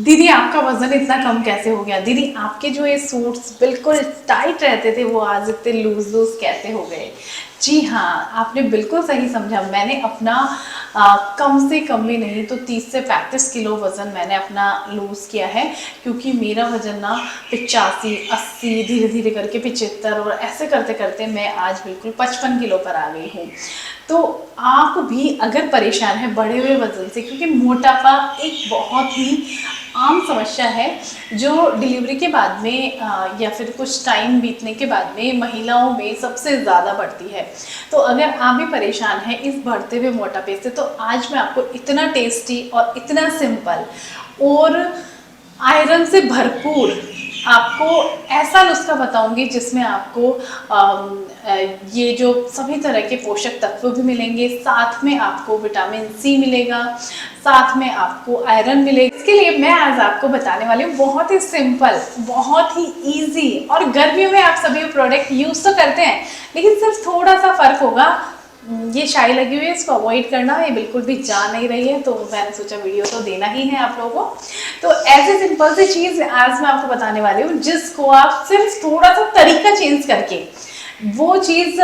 दीदी आपका वजन इतना कम कैसे हो गया? दीदी आपके जो ये सूट्स बिल्कुल टाइट रहते थे वो आज इतने लूज लूज कैसे हो गए? जी हाँ, आपने बिल्कुल सही समझा। मैंने अपना कम से कम भी नहीं तो 30 से 35 किलो वज़न मैंने अपना लूज़ किया है, क्योंकि मेरा वज़न ना 85, 80 धीरे धीरे करके 75 और ऐसे करते करते मैं आज बिल्कुल 55 किलो पर आ गई हूँ। तो आप भी अगर परेशान हैं बढ़े हुए वज़न से, क्योंकि मोटापा एक बहुत ही आम समस्या है जो डिलीवरी के बाद में या फिर कुछ टाइम बीतने के बाद में महिलाओं में सबसे ज़्यादा बढ़ती है। तो अगर आप भी परेशान हैं इस बढ़ते हुए मोटापे से, तो आज मैं आपको इतना टेस्टी और इतना सिंपल और आयरन से भरपूर आपको ऐसा नुस्खा बताऊंगी जिसमें आपको ये जो सभी तरह के पोषक तत्व भी मिलेंगे, साथ में आपको विटामिन सी मिलेगा, साथ में आपको आयरन मिलेगा। इसके लिए मैं आज आपको बताने वाली हूँ बहुत ही सिंपल, बहुत ही इजी, और गर्मियों में आप सभी प्रोडक्ट यूज तो करते हैं लेकिन सिर्फ थोड़ा सा फर्क होगा। ये शाई लगी हुई है, इसको अवॉइड करना, ये बिल्कुल भी जा नहीं रही है, तो मैंने सोचा वीडियो तो देना ही है आप लोगों को। तो ऐसी सिंपल सी चीज़ आज मैं आपको बताने वाली हूँ जिसको आप सिर्फ थोड़ा सा तरीका चेंज करके, वो चीज़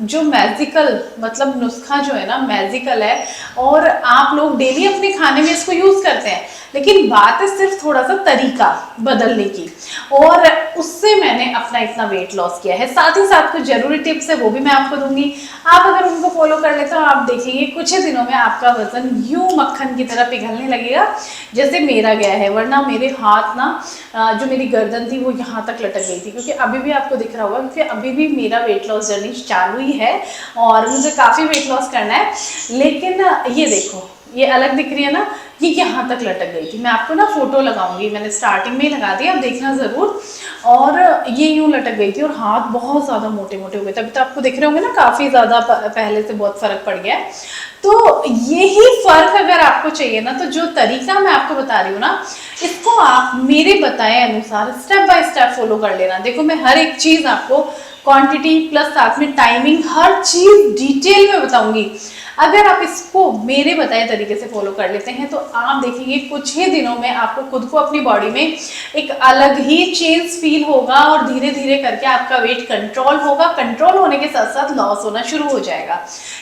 जो मैजिकल, मतलब नुस्खा जो है ना मैजिकल है, और आप लोग डेली अपने खाने में इसको यूज़ करते हैं, लेकिन बात है सिर्फ थोड़ा सा तरीका बदलने की, और उससे मैंने अपना इतना वेट लॉस किया है। साथ ही साथ कुछ जरूरी टिप्स है वो भी मैं आपको दूंगी। आप अगर उनको फॉलो कर लेते हो आप देखेंगे कुछ ही दिनों में आपका वजन यूं मक्खन की तरह पिघलने लगेगा जैसे मेरा गया है। वरना मेरे हाथ ना जो मेरी गर्दन थी वो यहाँ तक लटक गई थी, क्योंकि अभी भी आपको दिख रहा होगा, क्योंकि अभी भी मेरा वेट लॉस जर्नी चालू ही है और मुझे काफ़ी वेट लॉस करना है। लेकिन ये देखो, ये अलग दिख रही है ना, ये यहाँ तक लटक गई थी। मैं आपको ना फोटो लगाऊंगी, मैंने स्टार्टिंग में ही लगा दिया, आप देखना ज़रूर। और ये यूँ लटक गई थी और हाथ बहुत ज़्यादा मोटे मोटे हो गए थे। अभी तो आपको दिख रहे होंगे ना, काफ़ी ज़्यादा पहले से बहुत फ़र्क पड़ गया है। तो यही फ़र्क अगर आपको चाहिए ना, तो जो तरीका मैं आपको बता रही हूँ ना, इसको आप मेरे बताए अनुसार स्टेप बाय स्टेप फॉलो कर लेना। देखो मैं हर एक चीज़ आपको क्वांटिटी प्लस साथ में टाइमिंग हर चीज़ डिटेल में बताऊंगी। अगर आप इसको मेरे बताए तरीके से फॉलो कर लेते हैं तो आप देखेंगे कुछ ही दिनों में आपको खुद को अपनी बॉडी में एक अलग ही चेंज फील होगा, और धीरे धीरे करके आपका वेट कंट्रोल होगा। कंट्रोल होने के साथ साथ लॉस होना शुरू हो जाएगा,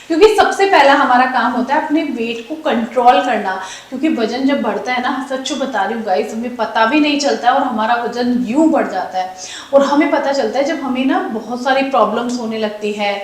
क्योंकि सबसे पहला हमारा काम होता है अपने वेट को कंट्रोल करना। क्योंकि वजन जब बढ़ता है ना, सच बता रही हूँ गाइस, हमें पता भी नहीं चलता है और हमारा वजन यूं बढ़ जाता है। और हमें पता चलता है जब हमें ना बहुत सारी प्रॉब्लम्स होने लगती है।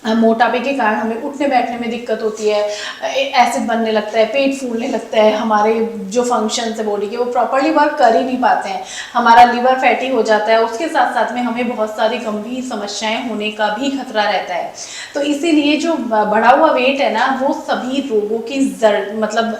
मोटापे के कारण हमें उठने बैठने में दिक्कत होती है, एसिड बनने लगता है, पेट फूलने लगता है, हमारे जो फंक्शन है बॉडी के वो प्रॉपरली वर्क कर ही नहीं पाते हैं, हमारा लिवर फैटी हो जाता है। उसके साथ साथ में हमें बहुत सारी गंभीर समस्याएं होने का भी खतरा रहता है। तो इसीलिए जो बढ़ा हुआ वेट है ना, वो सभी रोगों की मतलब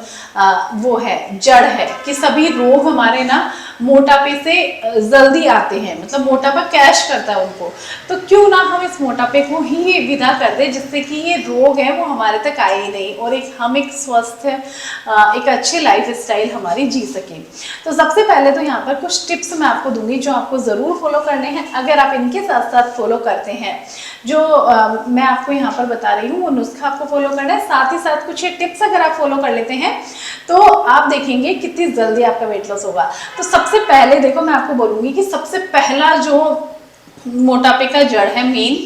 वो है जड़ है कि सभी रोग हमारे ना मोटापे से जल्दी आते हैं, मतलब मोटापा कैश करता है उनको। तो क्यों ना हम इस मोटापे को ही विदा कर दे, जिससे कि ये रोग है वो हमारे तक आए ही नहीं, और हम एक स्वस्थ एक अच्छी लाइफ स्टाइल हमारी जी सके। तो सबसे पहले तो यहाँ पर कुछ टिप्स मैं आपको दूंगी जो आपको ज़रूर फॉलो करने हैं। अगर आप इनके साथ साथ फॉलो करते हैं जो मैं आपको यहाँ पर बता रही हूँ, वो नुस्खा आपको फॉलो करना है, साथ ही साथ कुछ ये टिप्स अगर आप फॉलो कर लेते हैं तो आप देखेंगे कितनी जल्दी आपका वेट लॉस होगा। तो सबसे पहले देखो मैं आपको बोलूँगी कि सबसे पहला जो मोटापे का जड़ है मेन,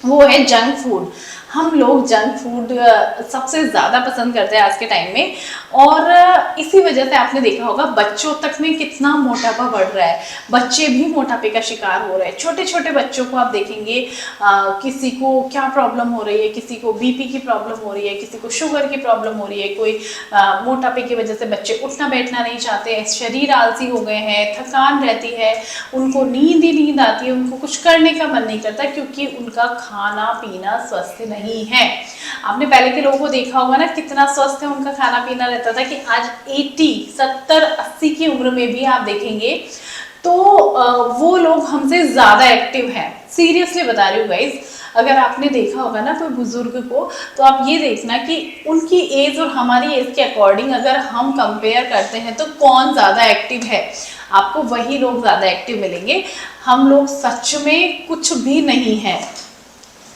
वो है जंक फूड। हम लोग जंक फूड सबसे ज़्यादा पसंद करते हैं आज के टाइम में, और इसी वजह से आपने देखा होगा बच्चों तक में कितना मोटापा बढ़ रहा है। बच्चे भी मोटापे का शिकार हो रहे हैं। छोटे छोटे बच्चों को आप देखेंगे किसी को क्या प्रॉब्लम हो रही है, किसी को बीपी की प्रॉब्लम हो रही है, किसी को शुगर की प्रॉब्लम हो रही है। कोई मोटापे की वजह से बच्चे उठना बैठना नहीं चाहते, शरीर आलसी हो गए हैं, थकान रहती है, उनको नींद ही नींद आती है, उनको कुछ करने का मन नहीं करता, क्योंकि उनका खाना पीना स्वस्थ नहीं है। आपने पहले के लोगों को देखा होगा ना, कितना स्वस्थ है उनका खाना पीना रहता था, कि आज 80, 70, 80 की उम्र में भी आप देखेंगे तो वो लोग हमसे ज्यादा एक्टिव हैं। सीरियसली बता रही हूँ गाइस, अगर आपने देखा होगा ना कोई बुजुर्ग को, तो आप ये देखना कि उनकी एज और हमारी एज के अकॉर्डिंग अगर हम कंपेयर करते हैं तो कौन ज़्यादा एक्टिव है, आपको वही लोग ज़्यादा एक्टिव मिलेंगे। हम लोग सच में कुछ भी नहीं है।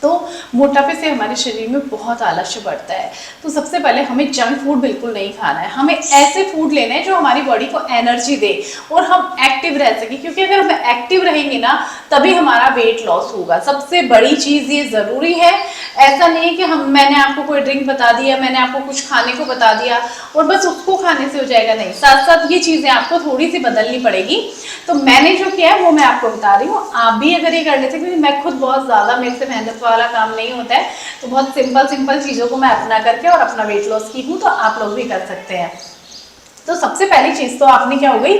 तो मोटापे से हमारे शरीर में बहुत आलस्य बढ़ता है। तो सबसे पहले हमें जंक फूड बिल्कुल नहीं खाना है, हमें ऐसे फूड लेने हैं जो हमारी बॉडी को एनर्जी दे और हम एक्टिव रह सके, क्योंकि अगर हम एक्टिव रहेंगे ना तभी हमारा वेट लॉस होगा। सबसे बड़ी चीज़ ये ज़रूरी है। ऐसा नहीं है कि मैंने आपको कोई ड्रिंक बता दिया, मैंने आपको कुछ खाने को बता दिया और बस उसको खाने से हो जाएगा, नहीं, साथ साथ ये चीज़ें आपको थोड़ी सी बदलनी पड़ेगी। तो मैंने जो किया है वो मैं आपको बता रही हूँ, आप भी अगर ये कर लेते, क्योंकि मैं खुद बहुत ज़्यादा मेरे से मेहनत वाला काम नहीं होता है, तो बहुत सिंपल चीज़ों को मैं अपना करके और अपना वेट लॉस की हूँ, तो आप लोग भी कर सकते हैं। तो सबसे पहली चीज़ तो आपने क्या हो गई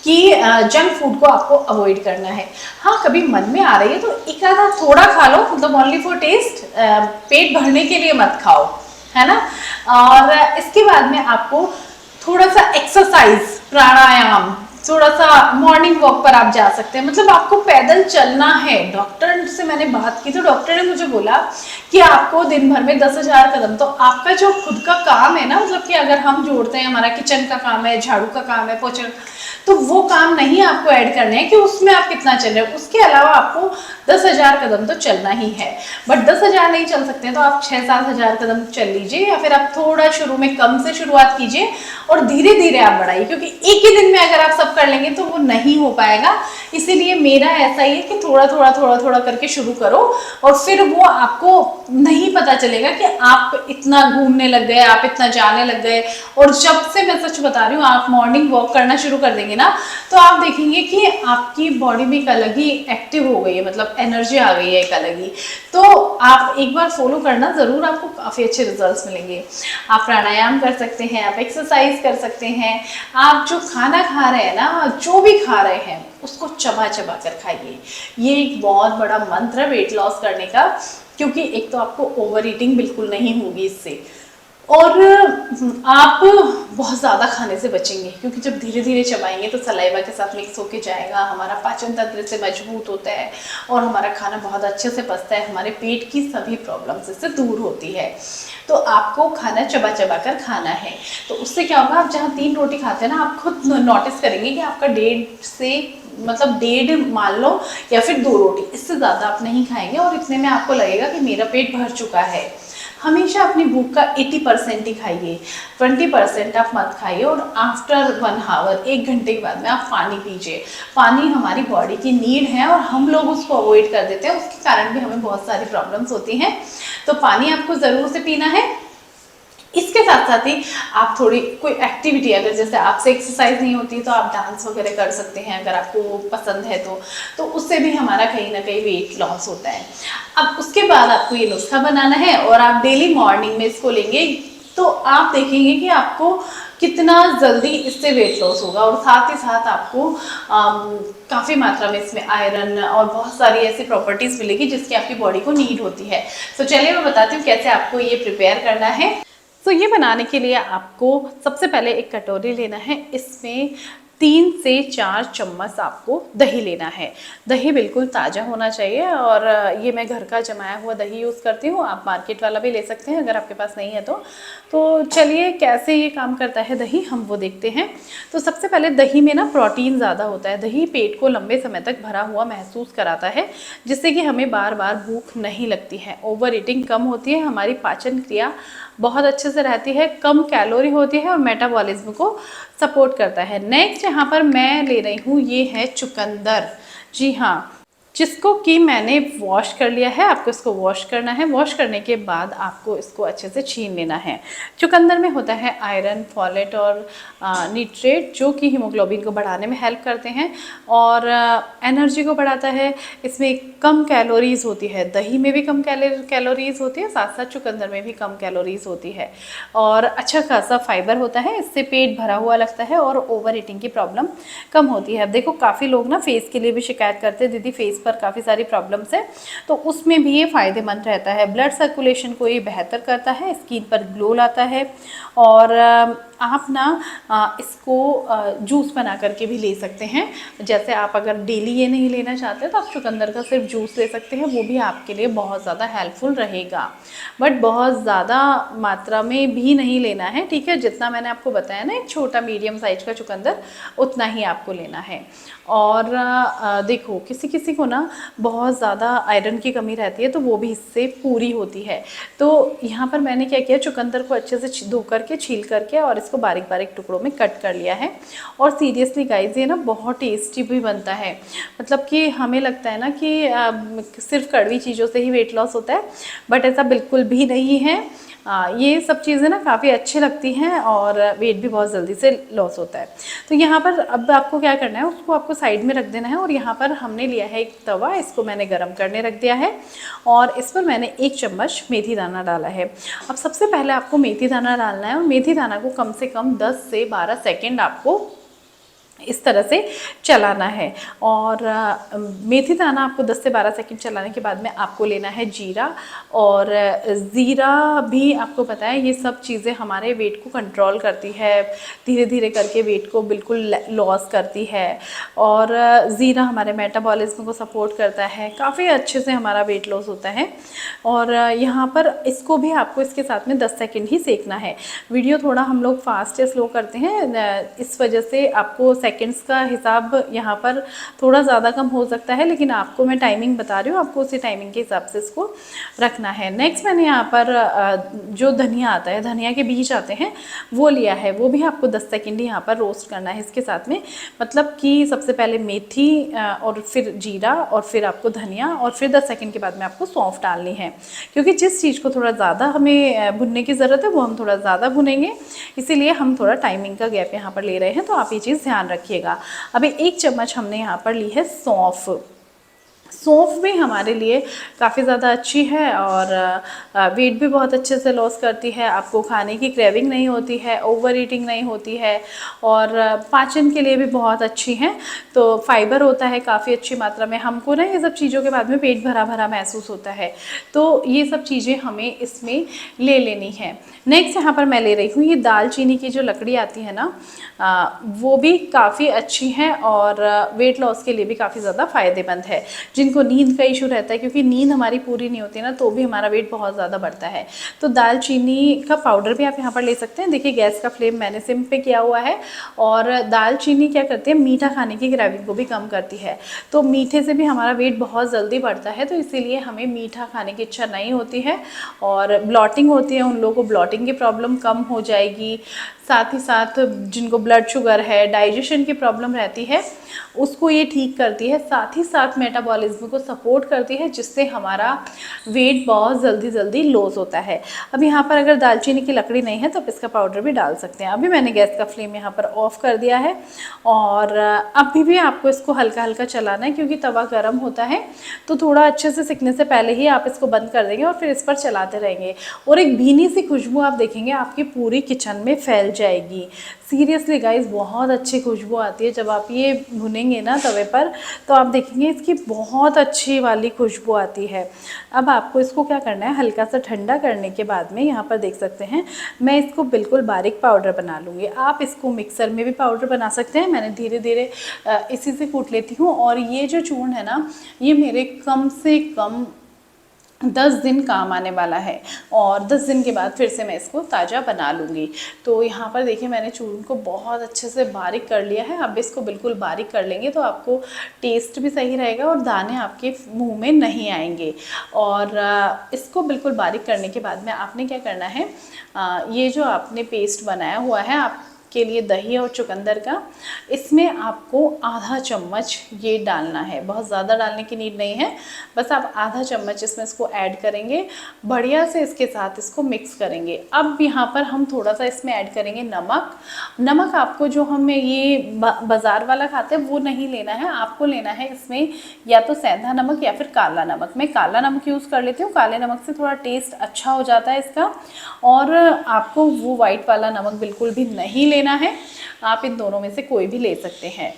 कि जंक फूड को आपको अवॉइड करना है। हाँ, कभी मन में आ रही है तो एक आधा थोड़ा खा लो, मतलब ओनली फॉर टेस्ट, पेट भरने के लिए मत खाओ, है ना। और इसके बाद में आपको थोड़ा सा एक्सरसाइज, प्राणायाम, थोड़ा सा मॉर्निंग वॉक पर आप जा सकते हैं, मतलब आपको पैदल चलना है। डॉक्टर से मैंने बात की तो डॉक्टर ने मुझे बोला कि आपको दिन भर में 10,000 कदम, तो आपका जो खुद का काम है ना, मतलब कि अगर हम जोड़ते हैं, हमारा किचन का काम है, झाड़ू का काम है, पोछा, तो वो काम नहीं आपको ऐड करने हैं कि उसमें आप कितना चल रहे हो, उसके अलावा आपको 10,000 कदम तो चलना ही है। बट 10,000 नहीं चल सकते तो आप 6-7,000 कदम चल लीजिए, या फिर आप थोड़ा शुरू में कम से शुरुआत कीजिए और धीरे धीरे आप बढ़ाइए, क्योंकि एक ही दिन में अगर आप सब कर लेंगे तो वो नहीं हो पाएगा। इसीलिए मेरा ऐसा ही है कि थोड़ा करके शुरू करो, और फिर वो आपको नहीं पता चलेगा कि आप इतना घूमने लग गए, आप इतना जाने लग गए। और जब से, मैं सच बता रही हूँ, आप मॉर्निंग वॉक करना शुरू कर देंगे ना, तो आप देखेंगे कि आपकी बॉडी में एक अलग ही एक्टिव हो गई है, मतलब एनर्जी आ गई है एक अलग ही। तो आप एक बार फॉलो करना ज़रूर, आपको काफ़ी अच्छे रिजल्ट्स मिलेंगे। आप प्राणायाम कर सकते हैं, आप एक्सरसाइज कर सकते हैं, आप जो खाना खा रहे हैं ना, जो भी खा रहे हैं उसको चबा चबा कर खाइए। ये एक बहुत बड़ा मंत्र है वेट लॉस करने का, क्योंकि एक तो आपको ओवर ईटिंग बिल्कुल नहीं होगी इससे, और आप बहुत ज़्यादा खाने से बचेंगे, क्योंकि जब धीरे धीरे चबाएंगे तो सलाइवा के साथ मिक्स होके जाएगा, हमारा पाचन तंत्र से मजबूत होता है और हमारा खाना बहुत अच्छे से पचता है, हमारे पेट की सभी प्रॉब्लम्स इससे दूर होती है। तो आपको खाना चबा चबा कर खाना है। तो उससे क्या होगा, आप जहाँ 3 रोटी खाते हैं ना, आप खुद नोटिस करेंगे कि आपका 1.5 मान लो, या फिर 2 रोटी, इससे ज़्यादा आप नहीं खाएंगे, और इतने में आपको लगेगा कि मेरा पेट भर चुका है। हमेशा अपनी भूख का 80% ही खाइए, 20% आप मत खाइए, और आफ्टर 1 आवर, 1 घंटे के बाद में आप पानी पीजिए। पानी हमारी बॉडी की नीड है और हम लोग उसको अवॉइड कर देते हैं, उसके कारण भी हमें बहुत सारी प्रॉब्लम्स होती हैं। तो पानी आपको ज़रूर से पीना है। इसके साथ साथ ही आप थोड़ी कोई एक्टिविटी, अगर जैसे आपसे एक्सरसाइज नहीं होती तो आप डांस वगैरह कर सकते हैं, अगर आपको वो पसंद है तो उससे भी हमारा कहीं ना कहीं वेट लॉस होता है। अब उसके बाद आपको ये नुस्खा बनाना है और आप डेली मॉर्निंग में इसको लेंगे, तो आप देखेंगे कि आपको कितना जल्दी इससे वेट लॉस होगा, और साथ ही साथ आपको काफ़ी मात्रा में इसमें आयरन और बहुत सारी ऐसी प्रॉपर्टीज़ मिलेगी जिसकी आपकी बॉडी को नीड होती है। तो चलिए मैं बताती हूँ कैसे आपको ये प्रिपेयर करना है। तो ये बनाने के लिए आपको सबसे पहले एक कटोरी लेना है, इसमें 3 से 4 चम्मच आपको दही लेना है। दही बिल्कुल ताज़ा होना चाहिए, और ये मैं घर का जमाया हुआ दही यूज़ करती हूँ, आप मार्केट वाला भी ले सकते हैं अगर आपके पास नहीं है तो चलिए कैसे ये काम करता है दही, हम वो देखते हैं। तो सबसे पहले दही में ना प्रोटीन ज़्यादा होता है, दही पेट को लंबे समय तक भरा हुआ महसूस कराता है, जिससे कि हमें बार बार भूख नहीं लगती है, ओवर ईटिंग कम होती है, हमारी पाचन क्रिया बहुत अच्छे से रहती है, कम कैलोरी होती है और मेटाबॉलिज्म को सपोर्ट करता है। नेक्स्ट यहाँ पर मैं ले रही हूँ, ये है चुकंदर। जी हाँ, जिसको कि मैंने वॉश कर लिया है। आपको इसको वॉश करना है, वॉश करने के बाद आपको इसको अच्छे से छीन लेना है। चुकंदर में होता है आयरन, फॉलेट और निट्रेट, जो कि हीमोग्लोबिन को बढ़ाने में हेल्प करते हैं और एनर्जी को बढ़ाता है। इसमें कम कैलोरीज होती है, दही में भी कम कैलोरीज होती है, साथ साथ चुकंदर में भी कम कैलोरीज होती है, और अच्छा खासा फाइबर होता है, इससे पेट भरा हुआ लगता है और ओवर ईटिंग की प्रॉब्लम कम होती है। अब देखो काफ़ी लोग ना फेस के लिए भी शिकायत करते हैं, दीदी फेस पर काफ़ी सारी प्रॉब्लम्स है, तो उसमें भी ये फ़ायदेमंद रहता है। ब्लड सर्कुलेशन को ये बेहतर करता है, स्किन पर ग्लो लाता है, और आप ना इसको जूस बना करके भी ले सकते हैं। जैसे आप अगर डेली ये नहीं लेना चाहते तो आप चुकंदर का सिर्फ जूस ले सकते हैं, वो भी आपके लिए बहुत ज़्यादा हेल्पफुल रहेगा, बट बहुत ज़्यादा मात्रा में भी नहीं लेना है, ठीक है। जितना मैंने आपको बताया ना, एक छोटा मीडियम साइज का चुकंदर, उतना ही आपको लेना है। और देखो किसी किसी को ना ना बहुत ज़्यादा आयरन की कमी रहती है, तो वो भी इससे पूरी होती है। तो यहाँ पर मैंने क्या किया, चुकंदर को अच्छे से धो करके, छील करके और इसको बारीक बारीक टुकड़ों में कट कर लिया है। और सीरियसली गाइस, ये ना बहुत टेस्टी भी बनता है। मतलब कि हमें लगता है ना कि सिर्फ कड़वी चीज़ों से ही वेट लॉस होता है, बट ऐसा बिल्कुल भी नहीं है। ये सब चीज़ें ना काफ़ी अच्छी लगती हैं और वेट भी बहुत जल्दी से लॉस होता है। तो यहाँ पर अब आपको क्या करना है, उसको आपको साइड में रख देना है। और यहाँ पर हमने लिया है एक तवा, इसको मैंने गरम करने रख दिया है और इस पर मैंने 1 चम्मच मेथी दाना डाला है। अब सबसे पहले आपको मेथी दाना डालना है और मेथी दाना को कम से कम 10 से 12 सेकेंड आपको इस तरह से चलाना है। और मेथी दाना आपको 10 से 12 सेकंड चलाने के बाद में आपको लेना है जीरा। और ज़ीरा भी आपको पता है ये सब चीज़ें हमारे वेट को कंट्रोल करती है, धीरे धीरे करके वेट को बिल्कुल लॉस करती है। और ज़ीरा हमारे मेटाबॉलिज्म को सपोर्ट करता है, काफ़ी अच्छे से हमारा वेट लॉस होता है। और यहाँ पर इसको भी आपको इसके साथ में 10 सेकंड ही सेकना है। वीडियो थोड़ा हम लोग फास्ट या स्लो करते हैं, इस वजह से आपको सेकंड्स का हिसाब यहाँ पर थोड़ा ज़्यादा कम हो सकता है, लेकिन आपको मैं टाइमिंग बता रही हूँ, आपको उसी टाइमिंग के हिसाब से इसको रखना है। नेक्स्ट मैंने यहाँ पर जो धनिया आता है, धनिया के बीज आते हैं, वो लिया है। वो भी आपको 10 सेकंड यहाँ पर रोस्ट करना है इसके साथ में। मतलब कि सबसे पहले मेथी और फिर जीरा और फिर आपको धनिया और फिर 10 सेकंड के बाद में आपको सौंफ डालनी है। क्योंकि जिस चीज़ को थोड़ा ज़्यादा हमें भुनने की ज़रूरत है वो हम थोड़ा ज़्यादा भुनेंगे, इसीलिए हम थोड़ा टाइमिंग का गैप यहाँ पर ले रहे हैं। तो आप ये चीज़ ध्यान रखिएगा। अभी 1 चम्मच हमने यहाँ पर ली है सौंफ। सौंफ भी हमारे लिए काफ़ी ज़्यादा अच्छी है और वेट भी बहुत अच्छे से लॉस करती है। आपको खाने की क्रेविंग नहीं होती है, ओवर ईटिंग नहीं होती है और पाचन के लिए भी बहुत अच्छी हैं। तो फाइबर होता है काफ़ी अच्छी मात्रा में। हमको ना ये सब चीज़ों के बाद में पेट भरा भरा महसूस होता है, तो ये सब चीज़ें हमें इसमें ले लेनी है। नेक्स्ट यहाँ पर मैं ले रही हूँ ये दालचीनी की जो लकड़ी आती है ना, वो भी काफ़ी अच्छी है और वेट लॉस के लिए भी काफ़ी ज़्यादा फ़ायदेमंद है। जिनको नींद का इशू रहता है, क्योंकि नींद हमारी पूरी नहीं होती ना, तो भी हमारा वेट बहुत ज़्यादा बढ़ता है। तो दालचीनी का पाउडर भी आप यहाँ पर ले सकते हैं। देखिए गैस का फ्लेम मैंने सिम पे किया हुआ है। और दालचीनी क्या करती है, मीठा खाने की क्रेविंग को भी कम करती है। तो मीठे से भी हमारा वेट बहुत जल्दी बढ़ता है, तो इसीलिए हमें मीठा खाने की इच्छा नहीं होती है और ब्लॉटिंग होती है, उन लोगों को ब्लॉटिंग की प्रॉब्लम कम हो जाएगी। साथ ही साथ जिनको ब्लड शुगर है, डाइजेशन की प्रॉब्लम रहती है, उसको ये ठीक करती है। साथ ही साथ मेटाबॉलिज्म को सपोर्ट करती है, जिससे हमारा वेट बहुत जल्दी लॉस होता है। अब यहाँ पर अगर दालचीनी की लकड़ी नहीं है तो आप इसका पाउडर भी डाल सकते हैं। अभी मैंने गैस का फ्लेम यहाँ पर ऑफ कर दिया है और अभी भी आपको इसको हल्का हल्का चलाना है, क्योंकि तवा गर्म होता है। तो थोड़ा अच्छे से सिकने से पहले ही आप इसको बंद कर देंगे और फिर इस पर चलाते रहेंगे और एक भीनी सी खुशबू आप देखेंगे आपकी पूरी किचन में फैल जाएगी। सीरियसली गाइस, बहुत अच्छी खुशबू आती है जब आप ये भुनेंगे ना तवे पर, तो आप देखेंगे इसकी बहुत अच्छी वाली खुशबू आती है। अब आपको इसको क्या करना है, हल्का सा ठंडा करने के बाद में यहाँ पर देख सकते हैं मैं इसको बिल्कुल बारीक पाउडर बना लूँगी। आप इसको मिक्सर में भी पाउडर बना सकते हैं। मैंने धीरे धीरे इसी से कूट लेती हूँ। और ये जो चूर्ण है ना, ये मेरे कम से कम 10 दिन काम आने वाला है और 10 दिन के बाद फिर से मैं इसको ताज़ा बना लूँगी। तो यहाँ पर देखिए मैंने चूर्ण को बहुत अच्छे से बारीक कर लिया है। अब इसको बिल्कुल बारीक कर लेंगे तो आपको टेस्ट भी सही रहेगा और दाने आपके मुंह में नहीं आएंगे। और इसको बिल्कुल बारीक करने के बाद में आपने क्या करना है, ये जो आपने पेस्ट बनाया हुआ है आप के लिए दही और चुकंदर का, इसमें आपको आधा चम्मच ये डालना है। बहुत ज़्यादा डालने की नीड नहीं है, बस आप आधा चम्मच इसमें इसको ऐड करेंगे, बढ़िया से इसके साथ इसको मिक्स करेंगे। अब यहाँ पर हम थोड़ा सा इसमें ऐड करेंगे नमक। नमक आपको जो हमें ये बाज़ार वाला खाते हैं वो नहीं लेना है, आपको लेना है इसमें या तो सेंधा नमक या फिर काला नमक। मैं काला नमक यूज़ कर लेती हूँ, काले नमक से थोड़ा टेस्ट अच्छा हो जाता है इसका। और आपको वो वाइट वाला नमक बिल्कुल भी नहीं लेना है, आप इन दोनों में से कोई भी ले सकते हैं।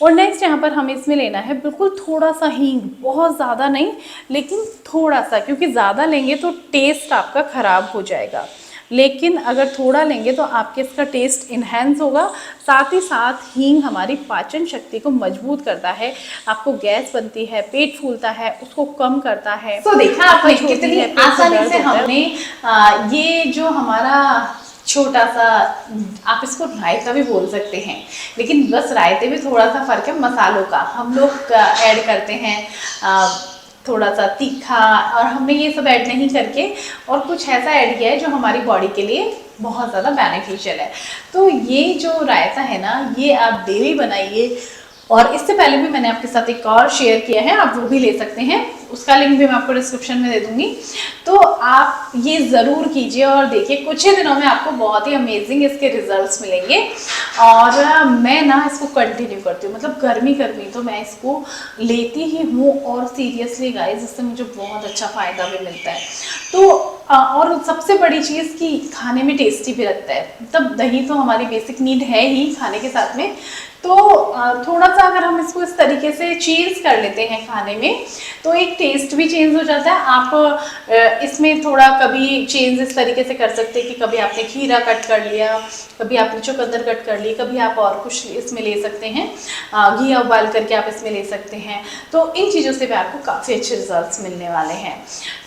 और नेक्स्ट यहाँ पर हमें इसमें लेना है बिल्कुल थोड़ा सा हींग, बहुत ज़्यादा नहीं लेकिन थोड़ा सा, क्योंकि ज़्यादा लेंगे तो टेस्ट आपका ख़राब हो जाएगा, लेकिन अगर थोड़ा लेंगे तो आपके इसका टेस्ट इन्हेंस होगा। साथ ही साथ हींग हमारी पाचन शक्ति को मजबूत करता है, आपको गैस बनती है, पेट फूलता है, उसको कम करता है। तो देखा आपने कितनी आसानी से हमने ये जो हमारा छोटा सा, आप इसको रायता भी बोल सकते हैं, लेकिन बस रायते में थोड़ा सा फ़र्क है मसालों का। हम लोग ऐड करते हैं थोड़ा सा तीखा, और हमने ये सब ऐड नहीं करके और कुछ ऐसा ऐड किया है जो हमारी बॉडी के लिए बहुत ज़्यादा बेनिफिशियल है। तो ये जो रायता है ना, ये आप डेली बनाइए। और इससे पहले भी मैंने आपके साथ एक और शेयर किया है, आप वो भी ले सकते हैं, उसका लिंक भी मैं आपको डिस्क्रिप्शन में दे दूंगी। तो आप ये ज़रूर कीजिए और देखिए, कुछ ही दिनों में आपको बहुत ही अमेजिंग इसके रिजल्ट्स मिलेंगे। और मैं ना इसको कंटिन्यू करती हूँ, मतलब गर्मी तो मैं इसको लेती ही हूँ, और सीरियसली गाइस इससे मुझे बहुत अच्छा फ़ायदा भी मिलता है। तो और सबसे बड़ी चीज़ कि खाने में टेस्टी भी लगता है। मतलब दही तो हमारी बेसिक नीड है ही खाने के साथ में, तो थोड़ा सा अगर हम इसको इस तरीके से चेंज कर लेते हैं खाने में, तो एक टेस्ट भी चेंज हो जाता है। आप इसमें थोड़ा कभी चेंज इस तरीके से कर सकते हैं कि कभी आपने खीरा कट कर लिया, कभी आपने चुकंदर कट कर ली, कभी आप और कुछ इसमें ले सकते हैं, घी उबाल करके आप इसमें ले सकते हैं। तो इन चीज़ों से भी आपको काफ़ी अच्छे रिजल्ट्स मिलने वाले हैं।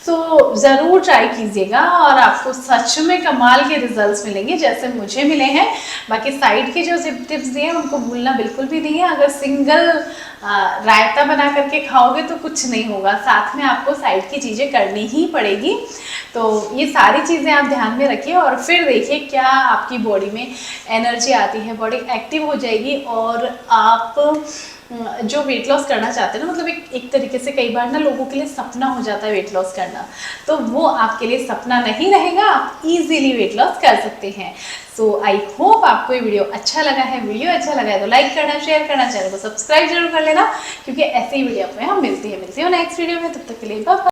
तो ज़रूर ट्राई कीजिएगा और आपको सच में कमाल के रिजल्ट्स मिलेंगे जैसे मुझे मिले हैं। बाकी साइड के जो टिप्स दिए हैं उनको भूलना बिल्कुल भी नहीं है। अगर सिंगल रायता बना करके खाओगे तो कुछ नहीं होगा, साथ में आपको साइड की चीज़ें करनी ही पड़ेगी। तो ये सारी चीज़ें आप ध्यान में रखिए और फिर देखिए क्या आपकी बॉडी में एनर्जी आती है, बॉडी एक्टिव हो जाएगी। और आप जो वेट लॉस करना चाहते हैं ना, मतलब एक तरीके से कई बार ना लोगों के लिए सपना हो जाता है वेट लॉस करना, तो वो आपके लिए सपना नहीं रहेगा, आप इजीली वेट लॉस कर सकते हैं। सो आई होप आपको ये वीडियो अच्छा लगा है। वीडियो अच्छा लगा है तो लाइक करना, शेयर करना, चैनल को सब्सक्राइब जरूर कर लेना, क्योंकि ऐसे ही वीडियो में हम मिलती है नेक्स्ट वीडियो में। तब तक के लिए बाय बाय।